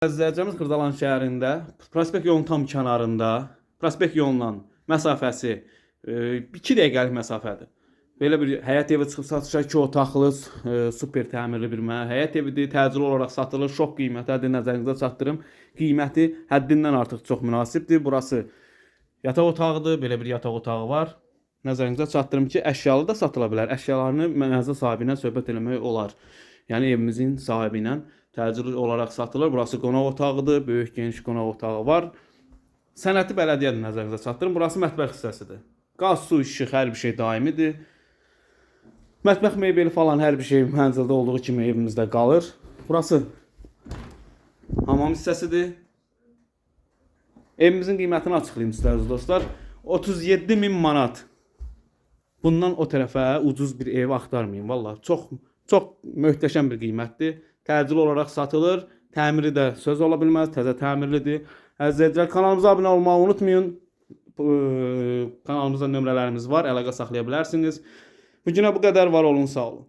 Əzərbaycanımız Xırdalan şəhərində, prospekt yolunun tam kənarında, prospekt yolundan məsafəsi 2 dəqiqəlik məsafədir. Belə bir həyət evi çıxıb satışa 2 otaqlı, super təmirli bir həyət evidir. Təcili olaraq satılır. Şok qiymətədir, nəzərinizə çatdırım. Qiyməti həddindən artıq çox münasibdir. Burası yataq otağıdır. Belə bir yataq otağı var. Nəzərinizə çatdırım ki, əşyalı da satıla bilər. Əşyalarını mənzil sahibi ilə söhbət eləmək olar. Yəni evimizin sahibi ilə təcili olaraq satılır. Burası qonaq otağıdır. Böyük geniş qonaq otağı var. Sənəti bələdiyyədir, nəzərinizə çatdırım. Burası mətbəx hissəsidir. Qaz, su, işıq, hər bir şey daimidir. Mətbəx mebeli falan hər bir şey mənzildə olduğu kimi evimizdə qalır. Burası hamam hissəsidir. Evimizin qiymətini açıqlayım sizlərə dostlar. 37.000 manat. Bundan o tərəfə ucuz bir ev axtarmayın. Vallahi çox möhtəşəm bir qiymətdir. Təcili olaraq satılır. Təmiri də söz ola bilməz. Təzə təmirlidir. Əzizlər, kanalımıza abunə olmağı unutmayın. Kanalımızda nömrələrimiz var. Əlaqə saxlaya bilərsiniz. Bu günə bu qədər, var olun, sağ olun.